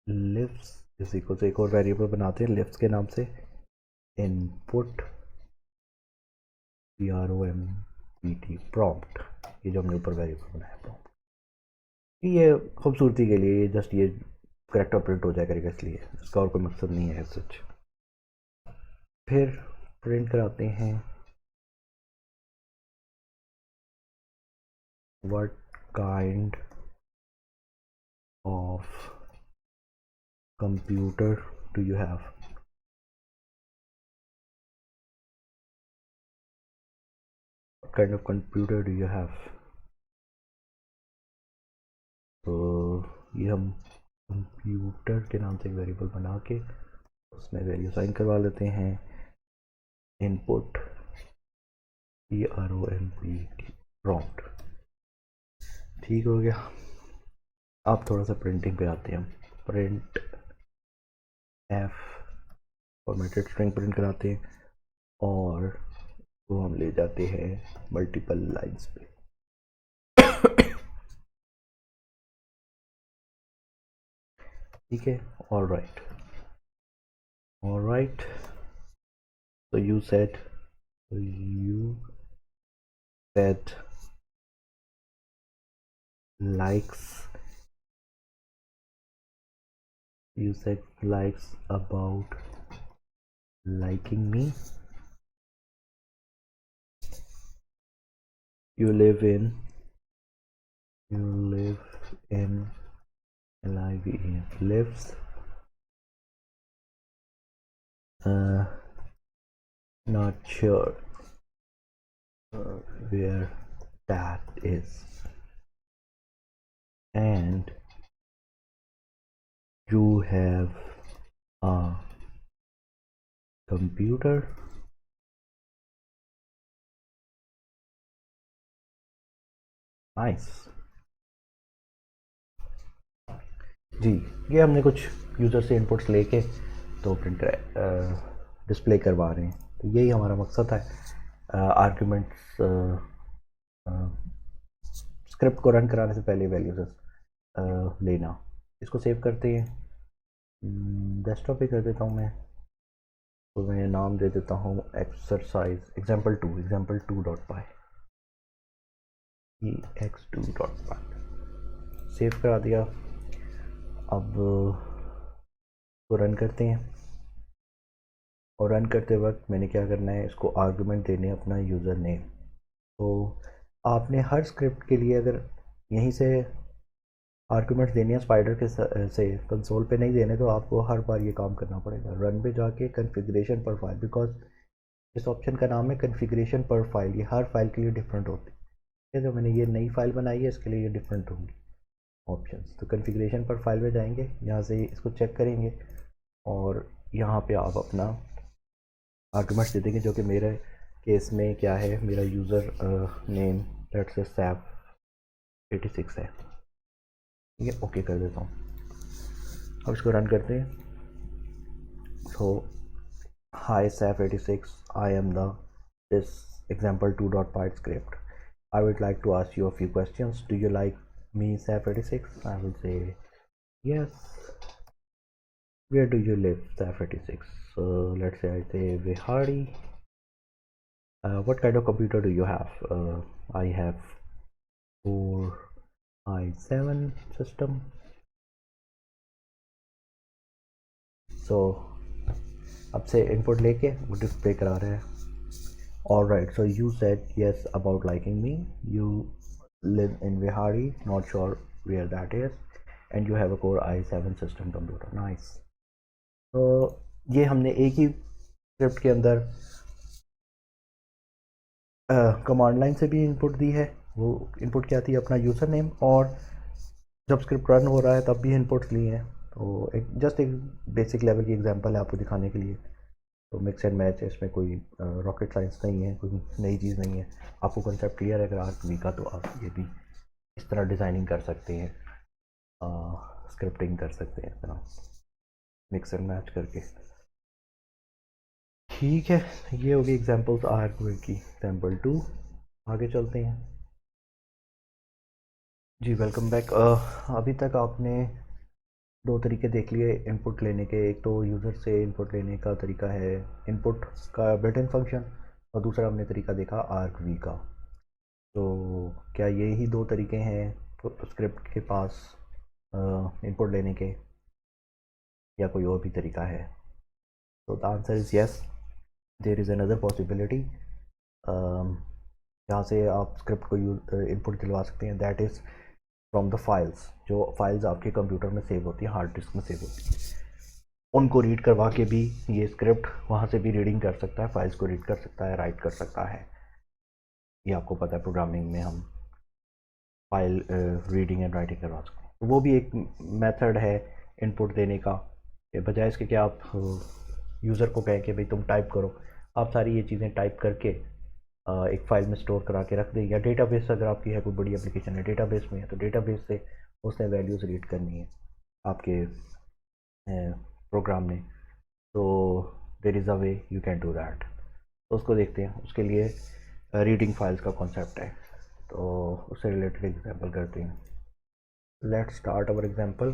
lives is equal से एक और वेरिएबल बनाते हैं लिव्स के नाम से, इनपुट PROMPT प्रॉम्प्ट, ये जो हमने ऊपर वेरिएबल बनाया प्रॉम्प्ट, ये खूबसूरती के लिए, जस्ट ये करेक्टर प्रिंट हो जाए करेगा, इसलिए इसका और कोई मकसद नहीं है सच। फिर प्रिंट कराते हैं what kind of computer do you have, what kind of computer do you have, तो ये हम कंप्यूटर के नाम से एक वेरिएबल बना के उसमें वैल्यू साइन करवा लेते हैं, इनपुट PROMPT प्रॉम्प्ट। ठीक हो गया। अब थोड़ा सा प्रिंटिंग पे आते हैं, print F formatted string print कराते हैं, और वो हम ले जाते हैं मल्टीपल लाइंस पे। ठीक है, ऑल राइट, तो you said likes, you said likes about liking me, you live in lives, not sure where that is, and you have a computer, nice। जी, ये हमने कुछ यूज़र से इनपुट्स लेके तो प्रिंटर डिस्प्ले करवा रहे हैं, तो यही हमारा मकसद है, आर्ग्यूमेंट्स स्क्रिप्ट को रन कराने से पहले वैल्यूज लेना। इसको सेव करते हैं, डेस्कटॉप पे कर देता हूँ मैं, तो मैं नाम दे देता हूँ एक्सरसाइज example2.py, ex2.py, सेव करा दिया। अब तो रन करते हैं, और रन करते वक्त मैंने क्या करना है, इसको आर्गुमेंट देने अपना यूज़र नेम। तो आपने हर स्क्रिप्ट के लिए अगर यहीं से आर्गुमेंट्स देने हैं स्पाइडर के से कंसोल पे नहीं देने, तो आपको हर बार ये काम करना पड़ेगा। रन पे जाके कन्फिग्रेशन पर फाइल, बिकॉज इस ऑप्शन का नाम है कन्फिग्रेशन पर फाइल, ये हर फाइल के लिए डिफरेंट होती है। जो मैंने ये नई फाइल बनाई है इसके लिए ये डिफरेंट होंगी ऑप्शंस। तो कन्फिग्रेशन पर फाइल में जाएंगे, यहाँ से इसको चेक करेंगे, और यहाँ पे आप अपना आर्गुमेंट्स दे देंगे, जो कि मेरे केस में क्या है, मेरा user name let's say Saif 86 है, ठीक है। ओके कर देता हूँ। अब इसको रन करते हैं। So hi Saif 86, I am the this example2.py script. I would like to ask you a few questions. Do you like me, Saf 86? I will say yes. Where do you live, Saf 86? So let's say I say Vihari. What kind of computer do you have? I have Core i7 system. So अब से input लेके वो display करा रहा है। Alright, so you said yes about liking me. You live in Vihari, not sure where that is, and you have a Core i7 system computer. Nice. तो ये हमने एक ही स्क्रिप्ट के अंदर कमांड लाइन से भी इनपुट दी है। वो इनपुट क्या थी, अपना यूज़र नेम, और जब स्क्रिप्ट रन हो रहा है तब भी इनपुट्स लिए हैं। तो एक बेसिक लेवल की एग्जांपल है आपको दिखाने के लिए। तो मिक्स एंड मैच है, इसमें कोई रॉकेट साइंस नहीं है, कोई नई चीज़ नहीं है। आपको कंसेप्ट क्लियर है अगर आर्कवी का, तो आप ये भी इस तरह डिज़ाइनिंग कर सकते हैं, स्क्रिप्टिंग कर सकते हैं इस तरह मिक्स एंड मैच करके। ठीक है, ये होगी एग्जांपल्स आर्कवी की। एग्जांपल 2 आगे चलते हैं जी। Welcome back. अभी तक आपने दो तरीके देख लिए इनपुट लेने के। एक तो यूज़र से इनपुट लेने का तरीका है इनपुट का बिल्ट इन फंक्शन, और दूसरा हमने तरीका देखा आर्कवी का। तो क्या ये ही दो तरीके हैं स्क्रिप्ट के पास इनपुट लेने के, या कोई और भी तरीका है? तो the answer is yes, there is another possibility जहाँ से आप स्क्रिप्ट को इनपुट दिलवा सकते हैं। That is from the files, जो फाइल्स आपके कंप्यूटर में सेव होती हैं, हार्ड डिस्क में सेव होती हैं, उनको रीड करवा के भी ये स्क्रिप्ट वहाँ से भी रीडिंग कर सकता है, फाइल्स को रीड कर सकता है, राइट कर सकता है। ये आपको पता है प्रोग्रामिंग में हम फाइल रीडिंग एंड राइटिंग करवा सकते हैं। तो वो भी एक मेथड है इनपुट देने का। बजाय इसके कि आप यूज़र को कहें कि भाई तुम टाइप करो, आप सारी ये चीज़ें टाइप करके एक फ़ाइल में स्टोर करा के रख दें, या डेटाबेस अगर आपकी है कोई बड़ी एप्लीकेशन है डेटाबेस में है, तो डेटाबेस से उसने वैल्यूज़ रीड करनी है आपके प्रोग्राम ने। तो there is a way you can do that. तो उसको देखते हैं। उसके लिए रीडिंग फाइल्स का कॉन्सेप्ट है, तो उससे रिलेटेड एग्जांपल करते हैं। Let's start our example.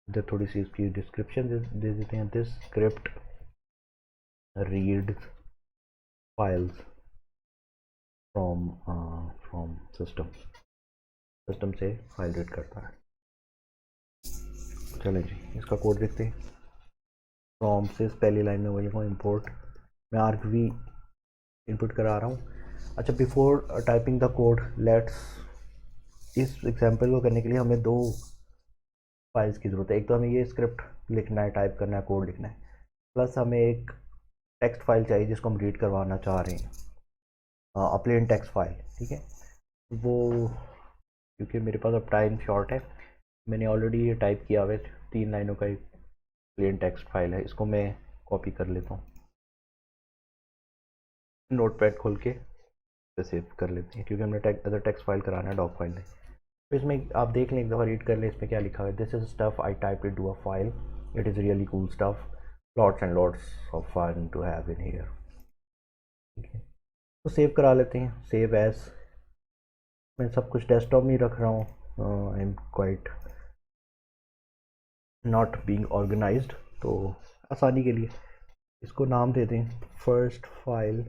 इधर थोड़ी सी इसकी डिस्क्रिप्शन दे देते हैं। This script read files from system से फाइल रीड करता है। चलें जी, इसका कोड देखते हैं। फ्रॉम से पहली लाइन में वही इंपोर्ट, मैं आर्कवी इनपुट करा रहा हूँ। अच्छा, before typing the code, let's इस एग्जांपल को करने के लिए हमें दो फाइल्स की ज़रूरत है। एक तो हमें ये स्क्रिप्ट लिखना है, टाइप करना है, कोड लिखना है, प्लस हमें एक टेक्स्ट फाइल चाहिए जिसको हम रीड करवाना चाह रहे हैं, प्लेन टेक्स्ट फाइल, ठीक है। वो क्योंकि मेरे पास अब टाइम शॉर्ट है, मैंने ऑलरेडी ये टाइप किया हुआ है, 3 लाइनों का एक प्लेन टेक्स्ट फाइल है। इसको मैं कॉपी कर लेता हूँ, नोटपैड खोल के सेव कर लेते हैं, क्योंकि हमने अदर टेक्स्ट फाइल कराना है डॉक फाइल में। तो इसमें आप देख लें, एक दफ़ा रीड कर लें इसमें क्या लिखा है। This is stuff I type into a file, it is really cool stuff, lots and lots of fun to have in here, ठीक है। तो सेव करा लेते हैं, सेव एज। मैं सब कुछ डेस्कटॉप में ही रख रहा हूँ, I am quite not being organised, तो आसानी के लिए इसको नाम दे दें फर्स्ट फाइल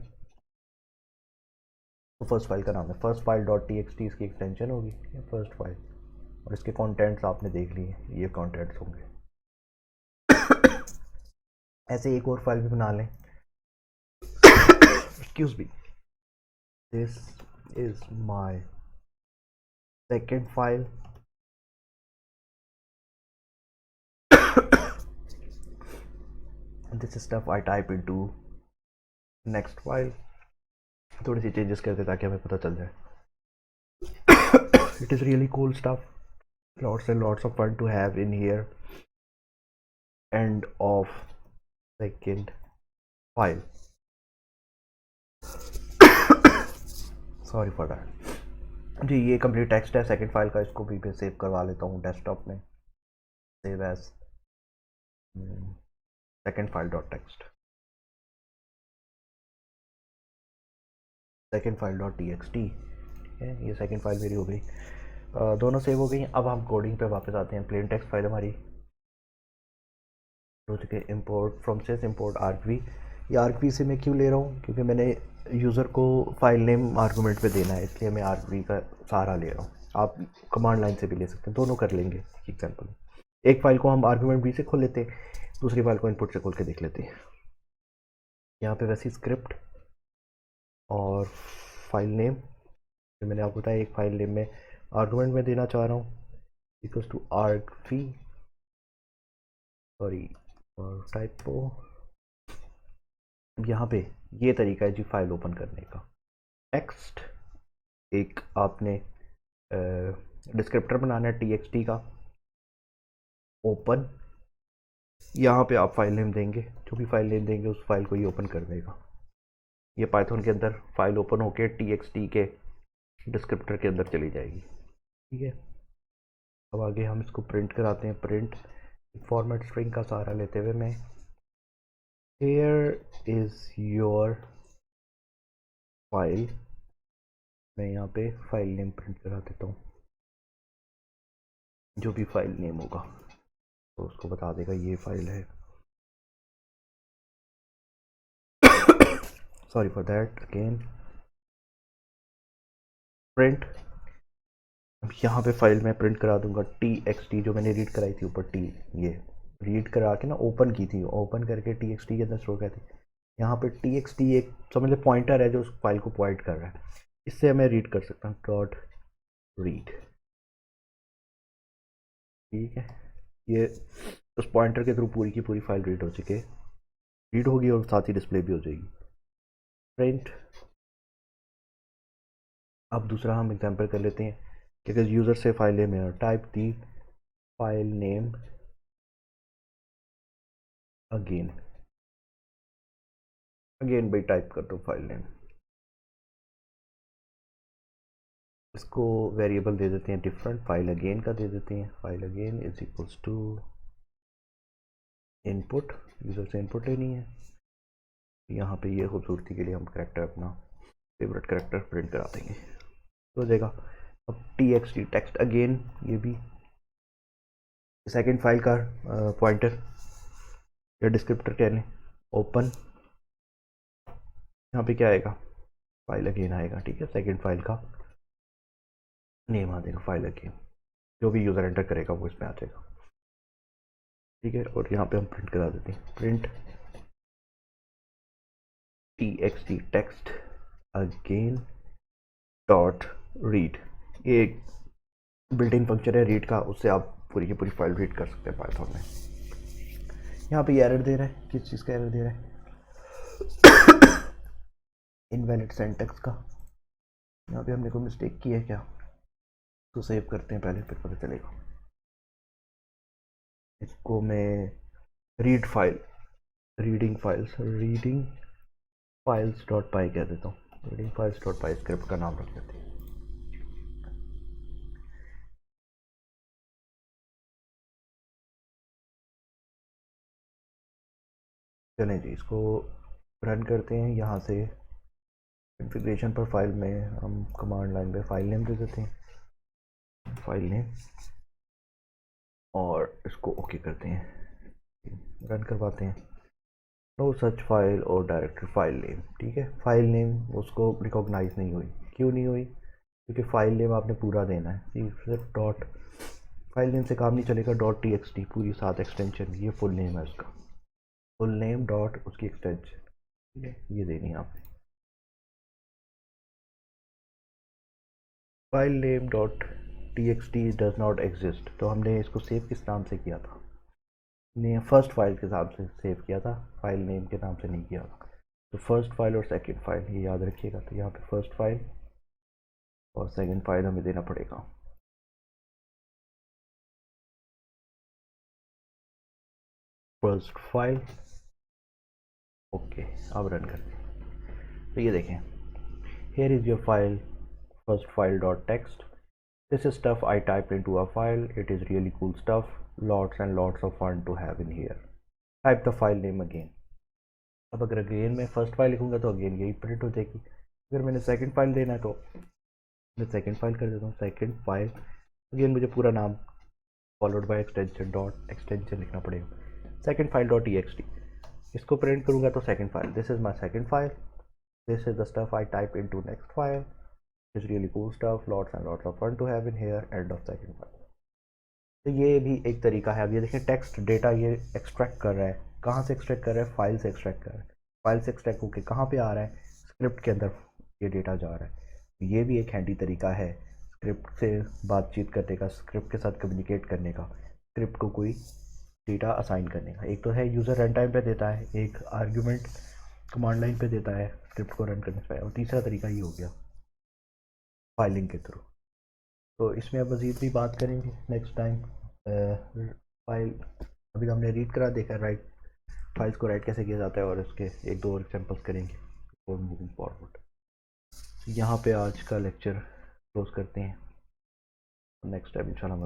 तो फर्स्ट फाइल का नाम है first file dot T X T, इसकी एक्सटेंशन होगी ये फर्स्ट फाइल, और इसके कंटेंट्स आपने देख लिए, ये कंटेंट्स होंगे। ऐसे एक और फाइल भी बना लें, excuse me, this is my second file, this stuff I type into next file, थोड़ी सी चेंजेस करते ताकि हमें पता चल जाए। It is really cool stuff, lots and lots of fun to have in here. End of second file. Sorry for that. जी ये complete text है second file का, इसको भी मैं सेव करवा लेता हूँ डेस्कटॉप में, save as second file dot text, second file dot T X T है, ये सेकंड फाइल मेरी हो गई, दोनों सेव हो गई। अब हम कोडिंग पे वापस आते हैं। प्लेन टेक्स्ट फाइल हमारी हो चुके, इम्पोर्ट फ्रॉम सेस इम्पोर्ट आर्कवी। ये आर्कवी से मैं क्यों ले रहा हूँ, क्योंकि मैंने यूज़र को फाइल नेम आर्गूमेंट पे देना है, इसलिए मैं आर्कवी का सहारा ले रहा हूँ। आप कमांड लाइन से भी ले सकते हैं, दोनों कर लेंगे एग्जाम्पल। एक फाइल को हम आर्गूमेंट बी से खोल लेते हैं, दूसरी फाइल को इनपुट से खोल के देख लेते हैं। यहाँ पे वैसी स्क्रिप्ट और फाइल नेम, जो मैंने आपको बताया एक फाइल नेम में आर्गूमेंट में देना चाह रहा हूँ, इक्वल्स टू आर्कवी, सॉरी और टाइपो। यहाँ पे ये तरीका है जी फाइल ओपन करने का। टेक्स्ट एक आपने डिस्क्रिप्टर बनाना है txt का, ओपन, यहाँ पे आप फाइल नेम देंगे, जो भी फाइल नेम देंगे उस फाइल को ये ओपन कर देगा। ये पाइथन के अंदर फाइल ओपन होके txt के डिस्क्रिप्टर के अंदर चली जाएगी, ठीक है। अब आगे हम इसको प्रिंट कराते हैं। प्रिंट फॉर्मेट स्ट्रिंग का सहारा लेते हुए मैं here is your file, मैं यहाँ पे फाइल नेम प्रिंट करा देता हूँ, जो भी फाइल नेम होगा तो उसको बता देगा ये फाइल है। Sorry for that again. Print, अब यहाँ पे फाइल मैं प्रिंट करा दूंगा txt, जो मैंने रीड कराई थी ऊपर टी, ये रीड करा के ना ओपन की थी, ओपन करके txt के अंदर स्टोर कर थी। यहाँ पे txt एक समझ लो पॉइंटर है जो उस फाइल को पॉइंट कर रहा है, इससे मैं रीड कर सकता हूँ डॉट रीड, ठीक है। ये उस पॉइंटर के थ्रू पूरी की पूरी फाइल रीड हो चुकी है, रीड होगी और साथ ही डिस्प्ले भी हो जाएगी। प्रिंट, अब दूसरा हम एग्जांपल कर लेते हैं कि अगर यूज़र से फाइल नेम है, type the file name again, again भाई टाइप कर दो फाइल नेम, इसको वेरिएबल दे देते हैं डिफरेंट, फाइल अगेन का दे देते हैं, file again is equals to input, user से इनपुट लेनी है। यहाँ पे ये खूबसूरती के लिए हम करेक्टर अपना फेवरेट करेक्टर प्रिंट करा देंगे तो हो जाएगा। अब txt टेक्स्ट अगेन, ये भी सेकंड फाइल का पॉइंटर या डिस्क्रिप्टर कह लें, ओपन, यहाँ पे क्या आएगा, फाइल अगेन आएगा, ठीक है। सेकंड फाइल का नेम आ जाएगा फाइल अगेन, जो भी यूज़र एंटर करेगा वो इसमें आ जाएगा, ठीक है। और यहाँ पे हम प्रिंट करा देते हैं, print txt text again dot read, ये एक बिल्ट इन फंक्शन है रीड का, उससे आप पूरी की पूरी फाइल रीड कर सकते हैं पाइथन में। यहाँ पे एरर दे रहा है, किस चीज़ का एरर दे रहा है, इनवैलिड सिंटैक्स का। यहाँ पे हमने कोई मिस्टेक की है क्या, तो सेव करते हैं पहले, फिर पता चलेगा। इसको मैं read file, reading files dot py कह देता हूँ, reading files dot py script का नाम रख देते हैं। चलें जी, इसको रन करते हैं। यहाँ से कॉन्फ़िगरेशन पर फाइल में हम कमांड लाइन में फाइल नेम दे देते हैं, फाइल नेम, और इसको ओके करते हैं, रन करवाते हैं। नो सच फाइल और डायरेक्टरी फाइल नेम, ठीक है। फाइल नेम उसको रिकॉग्नाइज नहीं हुई क्यों नहीं हुई? क्योंकि फाइल नेम आपने पूरा देना है, सिर्फ डॉट फाइल नेम से काम नहीं चलेगा, डॉट टी एक्स टी पूरी साथ एक्सटेंशन, ये फुल नेम है उसका, फुल नेम डॉट उसकी एक्सटेंशन, ठीक है, ये देनी है आपने। File name dot T X T does not exist, तो हमने इसको सेव किस नाम से किया था? ने फर्स्ट फाइल के नाम से सेव किया था, फाइल नेम के नाम से नहीं किया था। तो फर्स्ट फाइल और सेकंड फाइल ये याद रखिएगा, तो यहाँ पे फर्स्ट फाइल और सेकंड फाइल हमें देना पड़ेगा। फर्स्ट फाइल, ओके, अब रन करते हैं। तो ये देखें, here is your file, first file dot text, this is stuff I typed into a file, it is really cool stuff, lots and lots of fun to have in here, type the file name again। अब अगर again मैं first file लिखूंगा तो again यही print हो जाएगी। अगर मैंने सेकंड फाइल देना है तो मैं सेकंड फाइल कर देता हूँ, सेकंड फाइल, अगेन मुझे पूरा नाम followed by extension dot extension लिखना पड़ेगा, सेकंड फाइल डॉट टी, इसको प्रिंट करूँगा तो second file, this is my second file, this is the stuff I type into next file, it's really cool stuff, lots and lots of fun to have in here, end of second file। तो ये भी एक तरीका है। अब ये देखें, text data ये एक्सट्रैक्ट कर रहा है, कहाँ से एक्सट्रैक्ट कर रहा है? फाइल से एक्सट्रैक्ट कर रहा है, फाइल से एक्सट्रैक्ट होकर कहाँ पे आ रहा है? स्क्रिप्ट के अंदर ये डेटा जा रहा है। ये भी एक हैंडी तरीका है स्क्रिप्ट से बातचीत करने का, स्क्रिप्ट के साथ कम्युनिकेट करने का, स्क्रिप्ट को कोई डेटा असाइन करने का। एक तो है यूज़र रन टाइम पे देता है, एक आर्ग्यूमेंट कमांड लाइन पे देता है स्क्रिप्ट को रन करने से, और तीसरा तरीका ये हो गया फाइलिंग के थ्रू। तो इसमें अब मज़ीद भी बात करेंगे नेक्स्ट टाइम। फाइल अभी हमने रीड करा देखा, राइट फाइल्स को राइट कैसे किया जाता है, और इसके एक दो और एग्जांपल्स करेंगे बिफोर मूविंग फॉरवर्ड। यहाँ पे आज का लेक्चर क्लोज करते हैं, नेक्स्ट टाइम इंशाल्लाह।